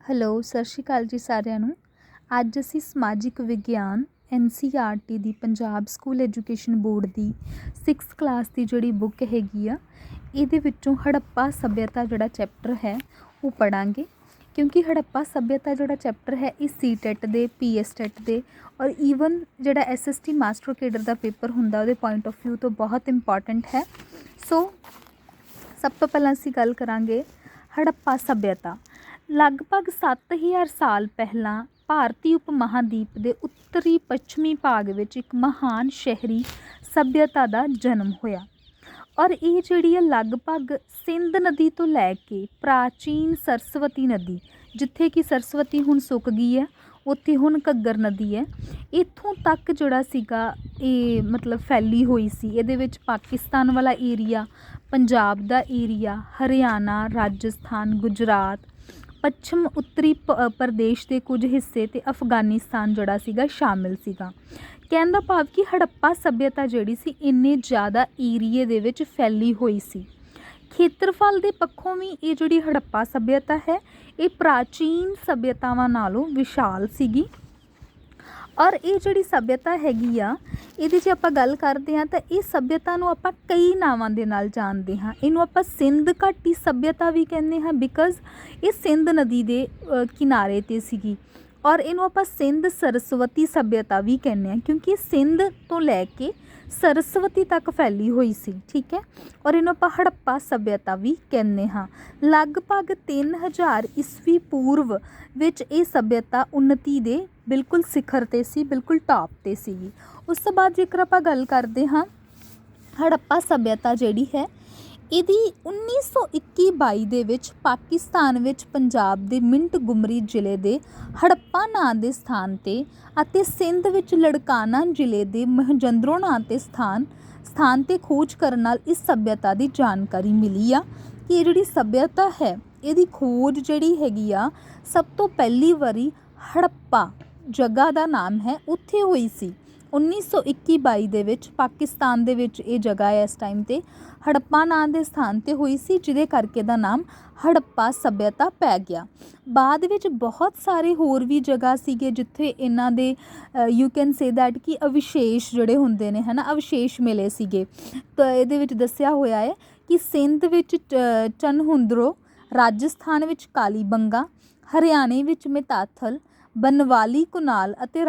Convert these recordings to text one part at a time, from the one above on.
Hello, ਸਤਿ ਸ਼੍ਰੀ ਅਕਾਲ ਜੀ ਸਾਰਿਆਂ ਨੂੰ। ਅੱਜ ਅਸੀਂ ਸਮਾਜਿਕ ਵਿਗਿਆਨ NCERT ਦੀ ਪੰਜਾਬ ਸਕੂਲ ਐਜੂਕੇਸ਼ਨ ਬੋਰਡ ਦੀ 6th ਕਲਾਸ ਦੀ ਜਿਹੜੀ ਬੁੱਕ ਹੈਗੀ ਆ, ਇਹਦੇ ਵਿੱਚੋਂ ਹੜੱਪਾ ਸੱਭਿਅਤਾ ਜਿਹੜਾ ਚੈਪਟਰ ਹੈ ਉਹ ਪੜ੍ਹਾਂਗੇ। ਕਿਉਂਕਿ ਹੜੱਪਾ ਸੱਭਿਅਤਾ ਜਿਹੜਾ ਚੈਪਟਰ ਹੈ ਇਹ CTET ਦੇ PS TET ਦੇ ਔਰ ਈਵਨ ਜਿਹੜਾ SST ਮਾਸਟਰ ਕੇਡਰ ਦਾ ਪੇਪਰ ਹੁੰਦਾ ਉਹਦੇ ਪੁਆਇੰਟ ਆਫ ਵਿਊ ਤੋਂ ਬਹੁਤ ਇੰਪੋਰਟੈਂਟ ਹੈ। ਸੋ ਸਭ ਤੋਂ ਪਹਿਲਾਂ ਅਸੀਂ ਗੱਲ ਕਰਾਂਗੇ ਹੜੱਪਾ ਸੱਭਿਅਤਾ। ਲਗਭਗ 7000 ਸਾਲ ਪਹਿਲਾਂ ਭਾਰਤੀ ਉਪ ਮਹਾਂਦੀਪ ਦੇ ਉੱਤਰੀ ਪੱਛਮੀ ਭਾਗ ਵਿੱਚ ਇੱਕ ਮਹਾਨ ਸ਼ਹਿਰੀ ਸੱਭਿਅਤਾ ਦਾ ਜਨਮ ਹੋਇਆ ਔਰ ਇਹ ਜਿਹੜੀ ਹੈ ਲਗਭਗ ਸਿੰਧ ਨਦੀ ਤੋਂ ਲੈ ਕੇ ਪ੍ਰਾਚੀਨ ਸਰਸਵਤੀ ਨਦੀ, ਜਿੱਥੇ ਕਿ ਸਰਸਵਤੀ ਹੁਣ ਸੁੱਕ ਗਈ ਹੈ, ਉੱਥੇ ਹੁਣ ਘੱਗਰ ਨਦੀ ਹੈ, ਇੱਥੋਂ ਤੱਕ ਜਿਹੜਾ ਸੀਗਾ ਇਹ ਮਤਲਬ ਫੈਲੀ ਹੋਈ ਸੀ। ਇਹਦੇ ਵਿੱਚ ਪਾਕਿਸਤਾਨ ਵਾਲਾ ਏਰੀਆ, ਪੰਜਾਬ ਦਾ ਏਰੀਆ, ਹਰਿਆਣਾ, ਰਾਜਸਥਾਨ, ਗੁਜਰਾਤ, ਪੱਛਮ ਉੱਤਰੀ ਪ੍ਰਦੇਸ਼ ਦੇ ਕੁਝ ਹਿੱਸੇ ਅਤੇ ਅਫਗਾਨਿਸਤਾਨ ਜਿਹੜਾ ਸੀਗਾ ਸ਼ਾਮਿਲ ਸੀਗਾ। ਕਹਿਣ ਦਾ ਭਾਵ ਕਿ ਹੜੱਪਾ ਸੱਭਿਅਤਾ ਜਿਹੜੀ ਸੀ ਇੰਨੇ ਜ਼ਿਆਦਾ ਏਰੀਏ ਦੇ ਵਿੱਚ ਫੈਲੀ ਹੋਈ ਸੀ। ਖੇਤਰਫਲ ਦੇ ਪੱਖੋਂ ਵੀ ਇਹ ਜਿਹੜੀ ਹੜੱਪਾ ਸੱਭਿਅਤਾ ਹੈ ਇਹ ਪ੍ਰਾਚੀਨ ਸੱਭਿਅਤਾਵਾਂ ਨਾਲੋਂ ਵਿਸ਼ਾਲ ਸੀਗੀ। ਔਰ ਇਹ ਜਿਹੜੀ ਸੱਭਿਅਤਾ ਹੈਗੀ ਆ, ਇਹਦੀ ਜੇ ਆਪਾਂ ਗੱਲ ਕਰਦੇ ਹਾਂ ਤਾਂ ਇਹ ਸੱਭਿਅਤਾ ਨੂੰ ਆਪਾਂ ਕਈ ਨਾਵਾਂ ਦੇ ਨਾਲ ਜਾਣਦੇ ਹਾਂ। ਇਹਨੂੰ ਆਪਾਂ ਸਿੰਧ ਘਾਟੀ ਸੱਭਿਅਤਾ ਵੀ ਕਹਿੰਦੇ ਹਾਂ, ਬਿਕਾਜ਼ ਇਹ ਸਿੰਧ ਨਦੀ ਦੇ ਕਿਨਾਰੇ 'ਤੇ ਸੀਗੀ। ਔਰ ਇਹਨੂੰ ਆਪਾਂ ਸਿੰਧ ਸਰਸਵਤੀ ਸੱਭਿਅਤਾ ਵੀ ਕਹਿੰਦੇ ਹਾਂ, ਕਿਉਂਕਿ ਇਹ ਸਿੰਧ ਤੋਂ ਲੈ ਕੇ ਸਰਸਵਤੀ ਤੱਕ ਫੈਲੀ ਹੋਈ ਸੀ। ਠੀਕ ਹੈ। ਔਰ ਇਹਨੂੰ ਆਪਾਂ ਹੜੱਪਾ ਸੱਭਿਅਤਾ ਵੀ ਕਹਿੰਦੇ ਹਾਂ। ਲਗਭਗ 3000 ਈਸਵੀ ਪੂਰਵ ਵਿੱਚ ਇਹ ਸੱਭਿਅਤਾ ਉੱਨਤੀ ਦੇ ਬਿਲਕੁਲ ਸਿਖਰ 'ਤੇ ਸੀ, ਬਿਲਕੁਲ ਟਾਪ 'ਤੇ ਸੀਗੀ। ਉਸ ਤੋਂ ਬਾਅਦ ਜੇਕਰ ਆਪਾਂ ਗੱਲ ਕਰਦੇ ਹਾਂ ਹੜੱਪਾ ਸੱਭਿਅਤਾ ਜਿਹੜੀ ਹੈ ਇਹਦੀ 1921-22 ਦੇ ਵਿੱਚ ਪਾਕਿਸਤਾਨ ਵਿੱਚ ਪੰਜਾਬ ਦੇ ਮਿੰਟਗੁਮਰੀ ਜ਼ਿਲ੍ਹੇ ਦੇ ਹੜੱਪਾ ਨਾਂ ਦੇ ਸਥਾਨ 'ਤੇ ਅਤੇ ਸਿੰਧ ਵਿੱਚ ਲੜਕਾਨਾ ਜ਼ਿਲ੍ਹੇ ਦੇ ਮਹਜੰਦਰੋ ਨਾਂ 'ਤੇ ਸਥਾਨ 'ਤੇ ਖੋਜ ਕਰਨ ਨਾਲ ਇਸ ਸੱਭਿਅਤਾ ਦੀ ਜਾਣਕਾਰੀ ਮਿਲੀ ਆ ਕਿ ਇਹ ਜਿਹੜੀ ਸੱਭਿਅਤਾ ਹੈ ਇਹਦੀ ਖੋਜ ਜਿਹੜੀ ਹੈਗੀ ਆ ਸਭ ਤੋਂ ਪਹਿਲੀ ਵਾਰੀ ਹੜੱਪਾ ਜਗ੍ਹਾ ਦਾ ਨਾਮ ਹੈ ਉੱਥੇ ਹੋਈ ਸੀ। 1921-22 ਦੇ ਵਿੱਚ ਪਾਕਿਸਤਾਨ ਦੇ ਵਿੱਚ ਇਹ ਜਗ੍ਹਾ ਹੈ ਇਸ ਟਾਈਮ 'ਤੇ ਹੜੱਪਾ ਨਾਂ ਦੇ ਸਥਾਨ 'ਤੇ ਹੋਈ ਸੀ, ਜਿਹਦੇ ਕਰਕੇ ਦਾ ਨਾਮ ਹੜੱਪਾ ਸੱਭਿਅਤਾ ਪੈ ਗਿਆ। ਬਾਅਦ ਵਿੱਚ ਬਹੁਤ ਸਾਰੇ ਹੋਰ ਵੀ ਜਗ੍ਹਾ ਸੀਗੇ ਜਿੱਥੇ ਇਹਨਾਂ ਦੇ ਯੂ ਕੈਨ ਸੇ ਦੈਟ ਕਿ ਅਵਿਸ਼ੇਸ਼ ਜਿਹੜੇ ਹੁੰਦੇ ਨੇ ਹੈ ਨਾ, ਅਵਿਸ਼ੇਸ਼ ਮਿਲੇ ਸੀਗੇ। ਤਾਂ ਇਹਦੇ ਵਿੱਚ ਦੱਸਿਆ ਹੋਇਆ ਹੈ ਕਿ ਸਿੰਧ ਵਿੱਚ ਚਨਹੁੰਦਰੋ, ਰਾਜਸਥਾਨ ਵਿੱਚ ਕਾਲੀਬੰਗਾ, ਹਰਿਆਣੇ ਵਿੱਚ ਮਿਤਾਥਲ, ਬਨਵਾਲੀ ਕੁਨਾਲ ਅਤੇ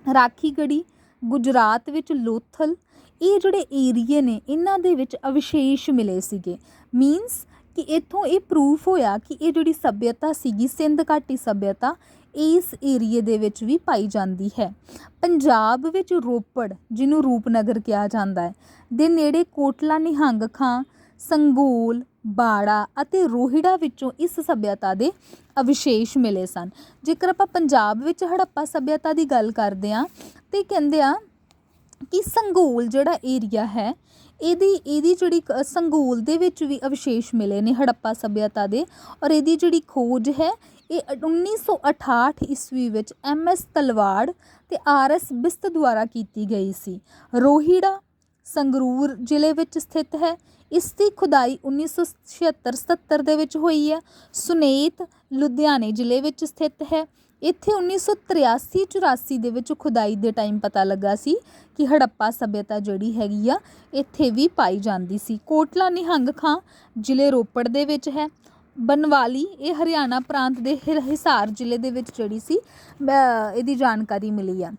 ਰਾਖੀਗੜ੍ਹੀ, ਗੁਜਰਾਤ ਵਿੱਚ ਲੋਥਲ, ਇਹ ਜਿਹੜੇ ਏਰੀਏ ਨੇ ਇਹਨਾਂ ਦੇ ਵਿੱਚ ਅਵਿਸ਼ੇਸ਼ ਮਿਲੇ ਸੀਗੇ। ਮੀਨਸ ਕਿ ਇੱਥੋਂ ਇਹ ਪ੍ਰੂਫ ਹੋਇਆ ਕਿ ਇਹ ਜਿਹੜੀ ਸੱਭਿਅਤਾ ਸੀਗੀ ਸਿੰਧ ਘਾਟੀ ਸੱਭਿਅਤਾ ਇਸ ਏਰੀਏ ਦੇ ਵਿੱਚ ਵੀ ਪਾਈ ਜਾਂਦੀ ਹੈ। ਪੰਜਾਬ ਵਿੱਚ ਰੋਪੜ, ਜਿਹਨੂੰ ਰੂਪਨਗਰ ਕਿਹਾ ਜਾਂਦਾ ਹੈ, ਦੇ ਨੇੜੇ ਕੋਟਲਾ ਨਿਹੰਗ ਖਾਂ, ਸੰਗੋਲ, ਬਾੜਾ ਅਤੇ ਰੋਹਿੜਾ ਵਿੱਚੋਂ ਇਸ ਸੱਭਿਅਤਾ ਦੇ ਅਵਿਸ਼ੇਸ਼ ਮਿਲੇ ਸਨ। ਜੇਕਰ ਆਪਾਂ ਪੰਜਾਬ ਵਿੱਚ ਹੜੱਪਾ ਸੱਭਿਅਤਾ ਦੀ ਗੱਲ ਕਰਦੇ ਹਾਂ ਤੇ ਕਹਿੰਦੇ ਆ ਕਿ ਸੰਗੋਲ ਜਿਹੜਾ ਏਰੀਆ ਹੈ ਇਹਦੀ ਜਿਹੜੀ ਸੰਗੋਲ ਦੇ ਵਿੱਚ ਵੀ ਅਵਿਸ਼ੇਸ਼ ਮਿਲੇ ਨੇ ਹੜੱਪਾ ਸੱਭਿਅਤਾ ਦੇ। ਔਰ ਇਹਦੀ ਜਿਹੜੀ ਖੋਜ ਹੈ ਇਹ 1968 ਈਸਵੀ ਵਿੱਚ MS ਤਲਵਾੜ ਅਤੇ RS ਬਿਸਤ ਦੁਆਰਾ ਕੀਤੀ ਗਈ ਸੀ। ਰੋਹਿੜਾ ਸੰਗਰੂਰ ਜ਼ਿਲ੍ਹੇ ਵਿੱਚ ਸਥਿਤ ਹੈ। ਇਸ ਦੀ ਖੁਦਾਈ 1976-77 ਦੇ ਵਿੱਚ ਹੋਈ ਹੈ। ਸੁਨੇਤ ਲੁਧਿਆਣੇ ਜ਼ਿਲ੍ਹੇ ਵਿੱਚ ਸਥਿਤ ਹੈ। ਇੱਥੇ 1983-84 ਦੇ ਵਿੱਚ ਖੁਦਾਈ ਦੇ ਟਾਈਮ ਪਤਾ ਲੱਗਾ ਸੀ ਕਿ ਹੜੱਪਾ ਸੱਭਿਅਤਾ ਜਿਹੜੀ ਹੈਗੀ ਆ ਇੱਥੇ ਵੀ ਪਾਈ ਜਾਂਦੀ ਸੀ। ਕੋਟਲਾ ਨਿਹੰਗ ਖਾਂ ਜ਼ਿਲ੍ਹੇ ਰੋਪੜ ਦੇ ਵਿੱਚ ਹੈ। ਬਨਵਾਲੀ ਇਹ ਹਰਿਆਣਾ ਪ੍ਰਾਂਤ ਦੇ ਹਿਸਾਰ ਜ਼ਿਲ੍ਹੇ ਦੇ ਵਿੱਚ ਜਿਹੜੀ ਸੀ ਇਹਦੀ ਜਾਣਕਾਰੀ ਮਿਲੀ ਆ।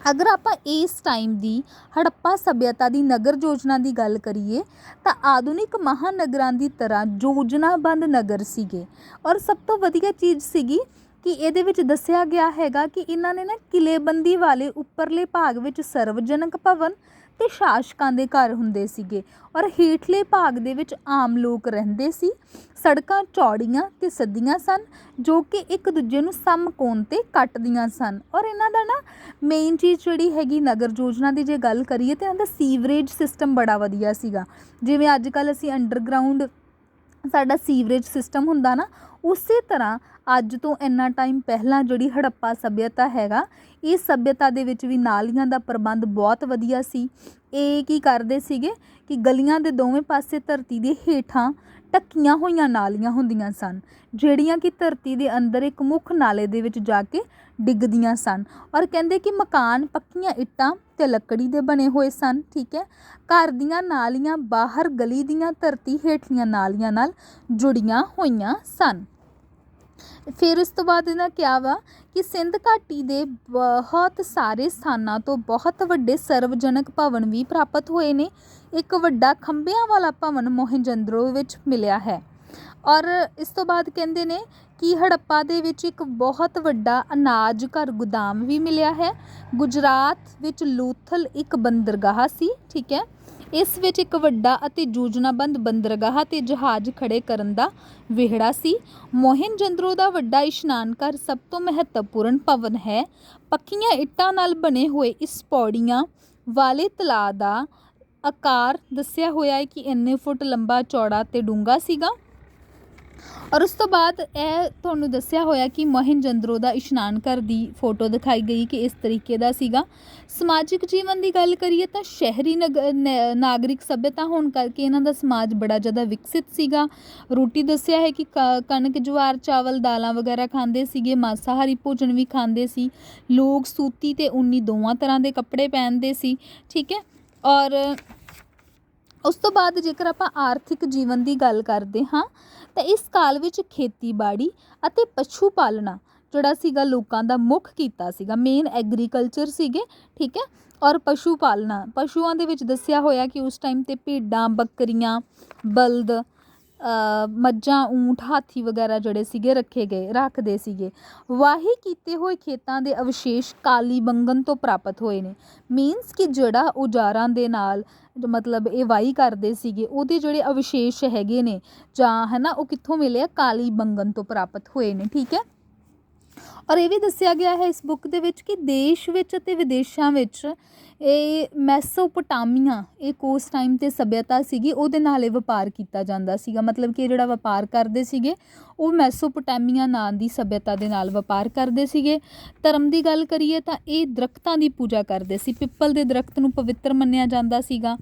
ਅਗਰ ਆਪਾਂ ਇਸ ਟਾਈਮ ਦੀ ਹੜੱਪਾ ਸੱਭਿਅਤਾ ਦੀ ਨਗਰ ਯੋਜਨਾ ਦੀ ਗੱਲ ਕਰੀਏ ਤਾਂ ਆਧੁਨਿਕ ਮਹਾਨਗਰਾਂ ਦੀ ਤਰ੍ਹਾਂ ਯੋਜਨਾਬੰਦ ਨਗਰ ਸੀਗੇ। ਔਰ ਸਭ ਤੋਂ ਵਧੀਆ ਚੀਜ਼ ਸੀਗੀ ਕਿ ਇਹਦੇ ਵਿੱਚ ਦੱਸਿਆ ਗਿਆ ਹੈਗਾ ਕਿ ਇਹਨਾਂ ਨੇ ਨਾ ਕਿਲੇਬੰਦੀ ਵਾਲੇ ਉੱਪਰਲੇ ਭਾਗ ਵਿੱਚ ਸਰਵਜਨਕ ਭਵਨ ਅਤੇ ਸ਼ਾਸਕਾਂ ਦੇ ਘਰ ਹੁੰਦੇ ਸੀਗੇ ਔਰ ਹੇਠਲੇ ਭਾਗ ਦੇ ਵਿੱਚ ਆਮ ਲੋਕ ਰਹਿੰਦੇ ਸੀ। ਸੜਕਾਂ ਚੌੜੀਆਂ ਅਤੇ ਸਿੱਧੀਆਂ ਸਨ ਜੋ ਕਿ ਇੱਕ ਦੂਜੇ ਨੂੰ ਸਮਕੋਣ 'ਤੇ ਕੱਟਦੀਆਂ ਸਨ। ਔਰ ਇਹਨਾਂ ਦਾ ਨਾ ਮੇਨ ਚੀਜ਼ ਜਿਹੜੀ ਹੈਗੀ ਨਗਰ ਯੋਜਨਾ ਦੀ ਜੇ ਗੱਲ ਕਰੀਏ ਤਾਂ ਇਹਨਾਂ ਦਾ ਸੀਵਰੇਜ ਸਿਸਟਮ ਬੜਾ ਵਧੀਆ ਸੀਗਾ। ਜਿਵੇਂ ਅੱਜ ਕੱਲ੍ਹ ਅਸੀਂ ਅੰਡਰਗਰਾਊਂਡ ਸਾਡਾ ਸੀਵਰੇਜ ਸਿਸਟਮ ਹੁੰਦਾ ਨਾ, ਉਸੇ ਤਰ੍ਹਾਂ ਅੱਜ ਤੋਂ ਇੰਨਾ ਟਾਈਮ ਪਹਿਲਾਂ ਜਿਹੜੀ ਹੜੱਪਾ ਸੱਭਿਅਤਾ ਹੈਗਾ ਇਸ ਸੱਭਿਅਤਾ ਦੇ ਵਿੱਚ ਵੀ ਨਾਲੀਆਂ ਦਾ ਪ੍ਰਬੰਧ ਬਹੁਤ ਵਧੀਆ ਸੀ। ਇਹ ਕੀ ਕਰਦੇ ਸੀਗੇ ਕਿ ਗਲੀਆਂ ਦੇ ਦੋਵੇਂ ਪਾਸੇ ਧਰਤੀ ਦੇ ਹੇਠਾਂ ਢੱਕੀਆਂ ਹੋਈਆਂ ਨਾਲੀਆਂ ਹੁੰਦੀਆਂ ਸਨ, ਜਿਹੜੀਆਂ ਕਿ ਧਰਤੀ ਦੇ ਅੰਦਰ ਇੱਕ ਮੁੱਖ ਨਾਲੇ ਦੇ ਵਿੱਚ ਜਾ ਕੇ ਡਿੱਗਦੀਆਂ ਸਨ। ਔਰ ਕਹਿੰਦੇ ਕਿ ਮਕਾਨ ਪੱਕੀਆਂ ਇੱਟਾਂ ਅਤੇ ਲੱਕੜੀ ਦੇ ਬਣੇ ਹੋਏ ਸਨ। ਠੀਕ ਹੈ, ਘਰ ਦੀਆਂ ਨਾਲੀਆਂ ਬਾਹਰ ਗਲੀ ਦੀਆਂ ਧਰਤੀ ਹੇਠਲੀਆਂ ਨਾਲੀਆਂ ਨਾਲ ਜੁੜੀਆਂ ਹੋਈਆਂ ਸਨ। ਫਿਰ ਇਸ ਤੋਂ ਬਾਅਦ ਇਹਨਾਂ ਕਿਹਾ ਵਾ ਕਿ ਸਿੰਧ ਘਾਟੀ ਦੇ ਬਹੁਤ ਸਾਰੇ ਸਥਾਨਾਂ ਤੋਂ ਬਹੁਤ ਵੱਡੇ ਸਰਵਜਨਕ ਭਵਨ ਵੀ ਪ੍ਰਾਪਤ ਹੋਏ ਨੇ। ਇੱਕ ਵੱਡਾ ਖੰਭਿਆਂ ਵਾਲਾ ਭਵਨ ਮੋਹਿੰਜੋਦੜੋ ਵਿੱਚ ਮਿਲਿਆ ਹੈ। ਔਰ ਇਸ ਤੋਂ ਬਾਅਦ ਕਹਿੰਦੇ ਨੇ ਕਿ ਹੜੱਪਾ ਦੇ ਵਿੱਚ ਇੱਕ ਬਹੁਤ ਵੱਡਾ ਅਨਾਜ ਘਰ ਗੋਦਾਮ ਵੀ ਮਿਲਿਆ ਹੈ। ਗੁਜਰਾਤ ਵਿੱਚ ਲੋਥਲ ਇੱਕ ਬੰਦਰਗਾਹ ਸੀ। ਠੀਕ ਹੈ, ਇਸ ਵਿੱਚ ਇੱਕ ਵੱਡਾ ਅਤੇ ਯੋਜਨਾਬੰਦ ਬੰਦਰਗਾਹ ਅਤੇ ਜਹਾਜ਼ ਖੜੇ ਕਰਨ ਦਾ ਵਿਹੜਾ ਸੀ। ਮੋਹਿੰਜੋਦੜੋ ਦਾ ਵੱਡਾ ਇਸ਼ਨਾਨ ਘਰ ਸਭ ਤੋਂ ਮਹੱਤਵਪੂਰਨ ਭਵਨ ਹੈ। ਪੱਕੀਆਂ ਇੱਟਾਂ ਨਾਲ ਬਣੇ ਹੋਏ ਇਸ ਪੌੜੀਆਂ ਵਾਲੇ ਤਲਾਅ ਦਾ ਆਕਾਰ ਦੱਸਿਆ ਹੋਇਆ ਹੈ ਕਿ ਇੰਨੇ ਫੁੱਟ ਲੰਬਾ, ਚੌੜਾ ਅਤੇ ਡੂੰਘਾ ਸੀਗਾ। ਔਰ ਉਸ ਤੋਂ ਬਾਅਦ ਇਹ ਤੁਹਾਨੂੰ ਦੱਸਿਆ ਹੋਇਆ ਕਿ ਮੋਹਿੰਜੋਦੜੋ ਦਾ ਇਸ਼ਨਾਨ ਘਰ ਦੀ ਫੋਟੋ ਦਿਖਾਈ ਗਈ ਕਿ ਇਸ ਤਰੀਕੇ ਦਾ ਸੀਗਾ। ਸਮਾਜਿਕ ਜੀਵਨ ਦੀ ਗੱਲ ਕਰੀਏ ਤਾਂ ਸ਼ਹਿਰੀ ਨਾਗਰਿਕ ਸੱਭਿਅਤਾ ਹੋਣ ਕਰਕੇ ਇਹਨਾਂ ਦਾ ਸਮਾਜ ਬੜਾ ਜ਼ਿਆਦਾ ਵਿਕਸਿਤ ਸੀਗਾ। ਰੋਟੀ ਦੱਸਿਆ ਹੈ ਕਿ ਕਣਕ, ਜਵਾਰ, ਚਾਵਲ, ਦਾਲਾਂ ਵਗੈਰਾ ਖਾਂਦੇ ਸੀਗੇ। ਮਾਸਾਹਾਰੀ ਭੋਜਨ ਵੀ ਖਾਂਦੇ ਸੀ। ਲੋਕ ਸੂਤੀ ਅਤੇ ਉੱਨੀ ਦੋਵਾਂ ਤਰ੍ਹਾਂ ਦੇ ਕੱਪੜੇ ਪਹਿਨਦੇ ਸੀ। ਠੀਕ ਹੈ, ਔਰ ਉਸ ਤੋਂ ਬਾਅਦ ਜੇਕਰ ਆਪਾਂ ਆਰਥਿਕ ਜੀਵਨ ਦੀ ਗੱਲ ਕਰਦੇ ਹਾਂ ਤਾਂ ਇਸ ਕਾਲ ਵਿੱਚ ਖੇਤੀਬਾੜੀ ਅਤੇ ਪਸ਼ੂ ਪਾਲਣਾ ਜਿਹੜਾ ਸੀਗਾ ਲੋਕਾਂ ਦਾ ਮੁੱਖ ਕਿੱਤਾ ਸੀਗਾ। ਮੇਨ ਐਗਰੀਕਲਚਰ ਸੀਗੇ। ਠੀਕ ਹੈ, ਔਰ ਪਸ਼ੂ ਪਾਲਣਾ, ਪਸ਼ੂਆਂ ਦੇ ਵਿੱਚ ਦੱਸਿਆ ਹੋਇਆ ਕਿ ਉਸ ਟਾਈਮ 'ਤੇ ਭੇਡਾਂ, ਬੱਕਰੀਆਂ, ਬਲਦ, ਮੱਝਾਂ, ਊਂਠ, ਹਾਥੀ ਵਗੈਰਾ ਜਿਹੜੇ ਸੀਗੇ ਰੱਖਦੇ ਸੀਗੇ। ਵਾਹੀ ਕੀਤੇ ਹੋਏ ਖੇਤਾਂ ਦੇ ਅਵਸ਼ੇਸ਼ ਕਾਲੀਬੰਗਨ ਤੋਂ ਪ੍ਰਾਪਤ ਹੋਏ ਨੇ। ਮੀਨਸ ਕਿ ਜਿਹੜਾ ਔਜ਼ਾਰਾਂ ਦੇ ਨਾਲ ਮਤਲਬ ਇਹ ਵਾਹੀ ਕਰਦੇ ਸੀਗੇ ਉਹਦੇ ਜਿਹੜੇ ਅਵਸ਼ੇਸ਼ ਹੈਗੇ ਨੇ ਜਾਂ ਹੈ ਨਾ, ਉਹ ਕਿੱਥੋਂ ਮਿਲੇ ਆ? ਕਾਲੀਬੰਗਨ ਤੋਂ ਪ੍ਰਾਪਤ ਹੋਏ ਨੇ। ਠੀਕ ਹੈ, ਔਰ ਇਹ ਵੀ ਦੱਸਿਆ ਗਿਆ ਹੈ ਇਸ ਬੁੱਕ ਦੇ ਵਿੱਚ ਕਿ ਦੇਸ਼ ਵਿੱਚ ਅਤੇ ਵਿਦੇਸ਼ਾਂ ਵਿੱਚ ਇਹ ਮੈਸੋਪੋਟਾਮੀਆ ਇੱਕ ਉਸ ਟਾਈਮ 'ਤੇ ਸੱਭਿਅਤਾ ਸੀਗੀ, ਉਹਦੇ ਨਾਲ ਇਹ ਵਪਾਰ ਕੀਤਾ ਜਾਂਦਾ ਸੀਗਾ। ਮਤਲਬ ਕਿ ਜਿਹੜਾ ਵਪਾਰ ਕਰਦੇ ਸੀਗੇ ਉਹ ਮੈਸੋਪੋਟਾਮੀਆ ਨਾਂ ਦੀ ਸੱਭਿਅਤਾ ਦੇ ਨਾਲ ਵਪਾਰ ਕਰਦੇ ਸੀਗੇ। ਧਰਮ ਦੀ ਗੱਲ ਕਰੀਏ ਤਾਂ ਇਹ ਦਰਖਤਾਂ ਦੀ ਪੂਜਾ ਕਰਦੇ ਸੀ। ਪਿੱਪਲ ਦੇ ਦਰਖਤ ਨੂੰ ਪਵਿੱਤਰ ਮੰਨਿਆ ਜਾਂਦਾ ਸੀਗਾ।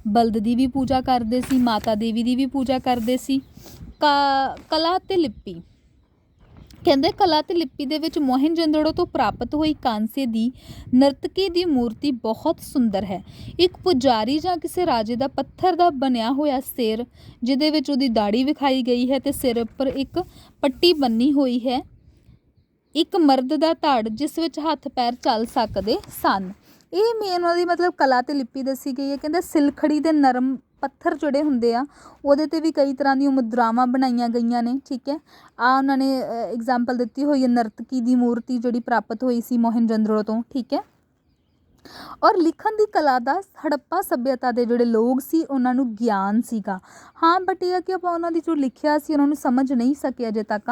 ਬਲਦ ਦੀ ਵੀ ਪੂਜਾ ਕਰਦੇ ਸੀ, ਮਾਤਾ ਦੇਵੀ ਦੀ ਵੀ ਪੂਜਾ ਕਰਦੇ ਸੀ। ਕਲਾ ਅਤੇ ਲਿਪੀ, ਕਹਿੰਦੇ ਕਲਾ ਅਤੇ ਲਿਪੀ ਦੇ ਵਿੱਚ ਮੋਹਿੰਜੋਦੜੋ ਤੋਂ ਪ੍ਰਾਪਤ ਹੋਈ ਕਾਂਸੇ ਦੀ ਨਰਤਕੀ ਦੀ ਮੂਰਤੀ ਬਹੁਤ ਸੁੰਦਰ ਹੈ। ਇੱਕ ਪੁਜਾਰੀ ਜਾਂ ਕਿਸੇ ਰਾਜੇ ਦਾ ਪੱਥਰ ਦਾ ਬਣਿਆ ਹੋਇਆ ਸਿਰ, ਜਿਹਦੇ ਵਿੱਚ ਉਹਦੀ ਦਾੜੀ ਵਿਖਾਈ ਗਈ ਹੈ ਅਤੇ ਸਿਰ ਉੱਪਰ ਇੱਕ ਪੱਟੀ ਬੰਨੀ ਹੋਈ ਹੈ। ਇੱਕ ਮਰਦ ਦਾ ਧੜ ਜਿਸ ਵਿੱਚ ਹੱਥ ਪੈਰ ਚੱਲ ਸਕਦੇ ਸਨ। ਇਹ ਮੇਨ ਉਹਦੀ ਮਤਲਬ ਕਲਾ ਅਤੇ ਲਿਪੀ ਦੱਸੀ ਗਈ ਹੈ। ਕਹਿੰਦੇ ਸਿਲਖੜੀ ਦੇ ਨਰਮ ਪੱਥਰ ਜਿਹੜੇ ਹੁੰਦੇ ਆ ਉਹਦੇ 'ਤੇ ਵੀ ਕਈ ਤਰ੍ਹਾਂ ਦੀਆਂ ਮੁਦਰਾਵਾਂ ਬਣਾਈਆਂ ਗਈਆਂ ਨੇ। ਠੀਕ ਹੈ, ਉਹਨਾਂ ਨੇ ਐਗਜ਼ਾਮਪਲ ਦਿੱਤੀ ਹੋਈ ਹੈ ਨਰਤਕੀ ਦੀ ਮੂਰਤੀ ਜਿਹੜੀ ਪ੍ਰਾਪਤ ਹੋਈ ਸੀ ਮੋਹਿੰਜੋਦੜੋ ਤੋਂ। ਠੀਕ ਹੈ, ਔਰ ਲਿਖਣ ਦੀ ਕਲਾ ਦਾ ਹੜੱਪਾ ਸੱਭਿਅਤਾ ਦੇ ਜਿਹੜੇ ਲੋਕ ਸੀ ਉਹਨਾਂ ਨੂੰ ਗਿਆਨ ਸੀਗਾ। ਹਾਂ, ਬਟ ਇਹ ਆ ਕਿ ਆਪਾਂ ਉਹਨਾਂ ਦੀ ਜੋ ਲਿਖਿਆ ਸੀ ਉਹਨਾਂ ਨੂੰ ਸਮਝ ਨਹੀਂ ਸਕੇ ਅਜੇ ਤੱਕ।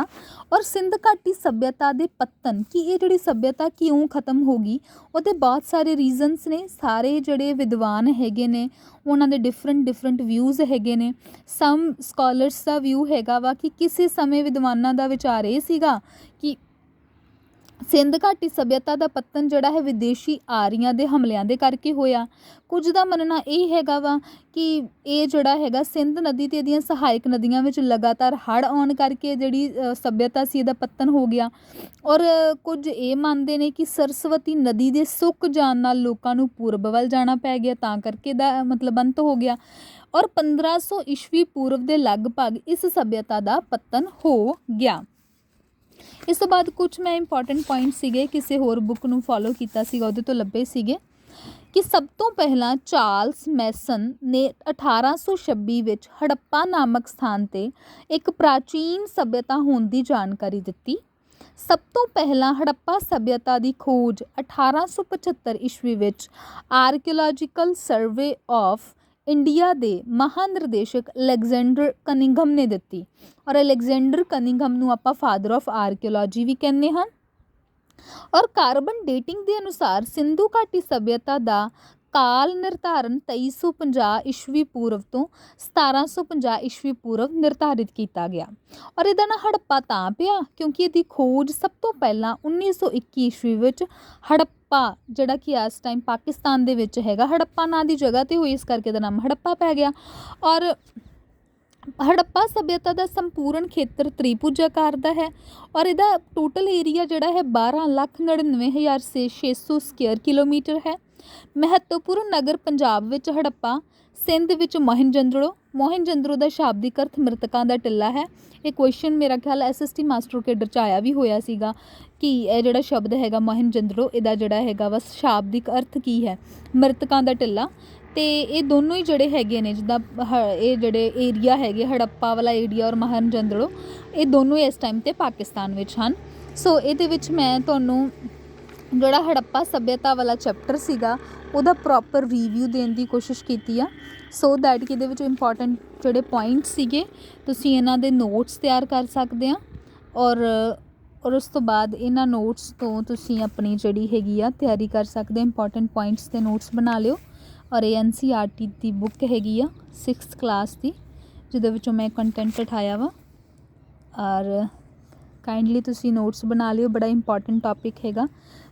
ਔਰ ਸਿੰਧ ਘਾਟੀ ਸੱਭਿਅਤਾ ਦੇ ਪਤਨ, ਕਿ ਇਹ ਜਿਹੜੀ ਸੱਭਿਅਤਾ ਕਿਉਂ ਖਤਮ ਹੋ ਗਈ, ਉਹਦੇ ਬਹੁਤ ਸਾਰੇ ਰੀਜ਼ਨਸ ਨੇ। ਸਾਰੇ ਜਿਹੜੇ ਵਿਦਵਾਨ ਹੈਗੇ ਨੇ ਉਹਨਾਂ ਦੇ ਡਿਫਰੈਂਟ ਵਿਊਜ਼ ਹੈਗੇ ਨੇ। ਸਮ ਸਕਾਲਰਸ ਦਾ ਵਿਊ ਹੈਗਾ ਵਾ ਕਿ ਕਿਸੇ ਸਮੇਂ ਵਿਦਵਾਨਾਂ ਦਾ ਵਿਚਾਰ ਇਹ ਸੀਗਾ ਕਿ ਸਿੰਧ ਘਾਟੀ ਸੱਭਿਅਤਾ ਦਾ ਪਤਨ ਜਿਹੜਾ ਹੈ ਵਿਦੇਸ਼ੀ ਆਰੀਆਂ ਦੇ ਹਮਲਿਆਂ ਦੇ ਕਰਕੇ ਹੋਇਆ। ਕੁਝ ਦਾ ਮੰਨਣਾ ਇਹ ਹੈਗਾ ਵਾ ਕਿ ਇਹ ਜਿਹੜਾ ਹੈਗਾ ਸਿੰਧ ਨਦੀ ਅਤੇ ਇਹਦੀਆਂ ਸਹਾਇਕ ਨਦੀਆਂ ਵਿੱਚ ਲਗਾਤਾਰ ਹੜ੍ਹ ਆਉਣ ਕਰਕੇ ਜਿਹੜੀ ਸੱਭਿਅਤਾ ਸੀ ਇਹਦਾ ਪਤਨ ਹੋ ਗਿਆ। ਔਰ ਕੁਝ ਇਹ ਮੰਨਦੇ ਨੇ ਕਿ ਸਰਸਵਤੀ ਨਦੀ ਦੇ ਸੁੱਕ ਜਾਣ ਨਾਲ ਲੋਕਾਂ ਨੂੰ ਪੂਰਬ ਵੱਲ ਜਾਣਾ ਪੈ ਗਿਆ, ਤਾਂ ਕਰਕੇ ਇਹਦਾ ਮਤਲਬ ਅੰਤ ਹੋ ਗਿਆ। ਔਰ 1500 ਈਸਵੀ ਪੂਰਵ ਦੇ ਲਗਭਗ ਇਸ ਸੱਭਿਅਤਾ ਦਾ ਪਤਨ ਹੋ ਗਿਆ। ਇਸ ਤੋਂ ਬਾਅਦ ਕੁਛ ਮੈਂ ਇੰਪੋਰਟੈਂਟ ਪੁਆਇੰਟ ਸੀਗੇ ਕਿਸੇ ਹੋਰ ਬੁੱਕ ਨੂੰ ਫੋਲੋ ਕੀਤਾ ਸੀਗਾ ਉਹਦੇ ਤੋਂ ਲੱਭੇ ਸੀਗੇ ਕਿ ਸਭ ਤੋਂ ਪਹਿਲਾਂ ਚਾਰਲਸ ਮੈਸਨ ਨੇ 1826 ਵਿੱਚ ਹੜੱਪਾ ਨਾਮਕ ਸਥਾਨ 'ਤੇ ਇੱਕ ਪ੍ਰਾਚੀਨ ਸੱਭਿਅਤਾ ਹੋਣ ਦੀ ਜਾਣਕਾਰੀ ਦਿੱਤੀ। ਸਭ ਤੋਂ ਪਹਿਲਾਂ ਹੜੱਪਾ ਸੱਭਿਅਤਾ ਦੀ ਖੋਜ 1875 ਈਸਵੀ ਵਿੱਚ ਆਰਕੀਓਲੋਜੀਕਲ ਸਰਵੇ ਆਫ ਇੰਡੀਆ ਦੇ ਮਹਾਂਨਿਰਦੇਸ਼ਕ ਅਲੈਗਜ਼ੈਂਡਰ ਕਨਿੰਘਮ ਨੇ ਦਿੱਤੀ। ਔਰ ਅਲੈਗਜ਼ੈਂਡਰ ਕਨਿੰਘਮ ਨੂੰ ਆਪਾਂ ਫਾਦਰ ਆਫ ਆਰਕੀਓਲੋਜੀ ਵੀ ਕਹਿੰਦੇ ਹਾਂ। ਔਰ ਕਾਰਬਨ ਡੇਟਿੰਗ ਦੇ ਅਨੁਸਾਰ ਸਿੰਧੂ ਘਾਟੀ ਸੱਭਿਅਤਾ ਦਾ ਕਾਲ ਨਿਰਧਾਰਨ 2350 ਈਸਵੀ ਪੂਰਵ ਤੋਂ 1750 ਈਸਵੀ ਪੂਰਵ ਨਿਰਧਾਰਿਤ ਕੀਤਾ ਗਿਆ। ਔਰ ਇਹਦਾ ਨਾਂ ਹੜੱਪਾ ਤਾਂ ਪਿਆ ਕਿਉਂਕਿ ਇਹਦੀ ਖੋਜ ਸਭ ਤੋਂ ਪਹਿਲਾਂ 1921 ਈਸਵੀ ਵਿੱਚ ਹੜੱਪਾ ਜਿਹੜਾ ਕਿ ਇਸ ਟਾਈਮ ਪਾਕਿਸਤਾਨ ਦੇ ਵਿੱਚ ਹੈਗਾ, ਹੜੱਪਾ ਨਾਂ ਦੀ ਜਗ੍ਹਾ 'ਤੇ ਹੋਈ, ਇਸ ਕਰਕੇ ਇਹਦਾ ਨਾਮ ਹੜੱਪਾ ਪੈ ਗਿਆ। ਔਰ ਹੜੱਪਾ ਸੱਭਿਅਤਾ ਦਾ ਸੰਪੂਰਨ ਖੇਤਰ ਤ੍ਰਿਭੁਜਾਕਾਰ ਦਾ ਹੈ ਔਰ ਇਹਦਾ ਟੋਟਲ ਏਰੀਆ ਜਿਹੜਾ ਹੈ 12,99,600 ਸਕੁਅਰ ਕਿਲੋਮੀਟਰ ਹੈ। ਮਹੱਤਵਪੂਰਨ ਨਗਰ ਪੰਜਾਬ ਵਿੱਚ ਹੜੱਪਾ, ਸਿੰਧ ਵਿੱਚ ਮੋਹਿੰਜੋਦੜੋ ਦਾ ਸ਼ਾਬਦਿਕ ਅਰਥ ਮ੍ਰਿਤਕਾਂ ਦਾ ਟਿੱਲਾ ਹੈ। ਇਹ ਕੁਐਸਚਨ ਮੇਰਾ ਖਿਆਲ SST ਮਾਸਟਰ ਕੇਡਰ 'ਚ ਆਇਆ ਵੀ ਹੋਇਆ ਸੀਗਾ ਕਿ ਇਹ ਜਿਹੜਾ ਸ਼ਬਦ ਹੈਗਾ ਮੋਹਿੰਜੋਦੜੋ, ਇਹਦਾ ਜਿਹੜਾ ਹੈਗਾ ਵਾ ਸ਼ਾਬਦਿਕ ਅਰਥ ਕੀ ਹੈ, ਮ੍ਰਿਤਕਾਂ ਦਾ ਟਿੱਲਾ। ਅਤੇ ਇਹ ਦੋਨੋਂ ਹੀ ਜਿਹੜੇ ਹੈਗੇ ਨੇ, ਜਿੱਦਾਂ ਇਹ ਜਿਹੜੇ ਏਰੀਆ ਹੈਗੇ ਹੜੱਪਾ ਵਾਲਾ ਏਰੀਆ ਔਰ ਮੋਹਿੰਜੋਦੜੋ, ਇਹ ਦੋਨੋਂ ਇਸ ਟਾਈਮ 'ਤੇ ਪਾਕਿਸਤਾਨ ਵਿੱਚ ਹਨ। ਸੋ ਇਹਦੇ ਵਿੱਚ ਮੈਂ ਤੁਹਾਨੂੰ ਜਿਹੜਾ ਹੜੱਪਾ ਸੱਭਿਅਤਾ ਵਾਲਾ ਚੈਪਟਰ ਸੀਗਾ ਉਹਦਾ ਪ੍ਰੋਪਰ ਰਿਵਿਊ ਦੇਣ ਦੀ ਕੋਸ਼ਿਸ਼ ਕੀਤੀ ਆ, ਸੋ ਦੈਟ ਕਿ ਇਹਦੇ ਵਿੱਚ ਇੰਪੋਰਟੈਂਟ ਜਿਹੜੇ ਪੁਆਇੰਟ ਸੀਗੇ ਤੁਸੀਂ ਇਹਨਾਂ ਦੇ ਨੋਟਸ ਤਿਆਰ ਕਰ ਸਕਦੇ ਆ ਔਰ ਉਸ ਤੋਂ ਬਾਅਦ ਇਹਨਾਂ ਨੋਟਸ ਤੋਂ ਤੁਸੀਂ ਆਪਣੀ ਜਿਹੜੀ ਹੈਗੀ ਆ ਤਿਆਰੀ ਕਰ ਸਕਦੇ। ਇੰਪੋਰਟੈਂਟ ਪੁਆਇੰਟਸ ਦੇ ਨੋਟਸ ਬਣਾ ਲਿਓ। ਔਰ ਇਹ NCERT ਦੀ ਬੁੱਕ ਹੈਗੀ ਆ 6th ਕਲਾਸ ਦੀ, ਜਿਹਦੇ ਵਿੱਚੋਂ ਮੈਂ ਕੰਟੈਂਟ ਉਠਾਇਆ ਵਾ ਔਰ ਕਾਈਂਡਲੀ ਤੁਸੀਂ ਨੋਟਸ ਬਣਾ ਲਿਓ। ਬੜਾ ਇੰਪੋਰਟੈਂਟ ਟੌਪਿਕ ਹੈਗਾ।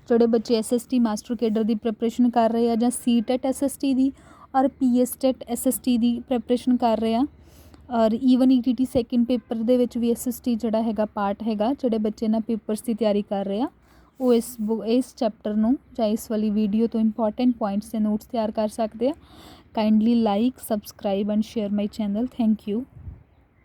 ਜਿਹੜੇ ਬੱਚੇ SST ਮਾਸਟਰ ਕੇਡਰ ਦੀ ਪ੍ਰੈਪਰੇਸ਼ਨ ਕਰ ਰਹੇ ਆ ਜਾਂ CTET SST ਦੀ ਔਰ PSTET SST ਦੀ ਪ੍ਰੈਪਰੇਸ਼ਨ ਕਰ ਰਹੇ ਆ ਔਰ ਈਵਨ ETT ਸੈਕਿੰਡ ਪੇਪਰ ਦੇ ਵਿੱਚ ਵੀ SST ਜਿਹੜਾ ਹੈਗਾ ਪਾਰਟ ਹੈਗਾ, ਜਿਹੜੇ ਬੱਚੇ ਇਹਨਾਂ ਪੇਪਰਸ ਦੀ ਤਿਆਰੀ ਕਰ ਰਹੇ ਆ ਉਹ ਇਸ ਚੈਪਟਰ ਨੂੰ ਜਾਂ ਇਸ ਵਾਲੀ ਵੀਡੀਓ ਤੋਂ ਇੰਪੋਰਟੈਂਟ ਪੁਆਇੰਟਸ ਦੇ ਨੋਟਸ ਤਿਆਰ ਕਰ ਸਕਦੇ ਆ। Kindly like, subscribe and share my channel. Thank you.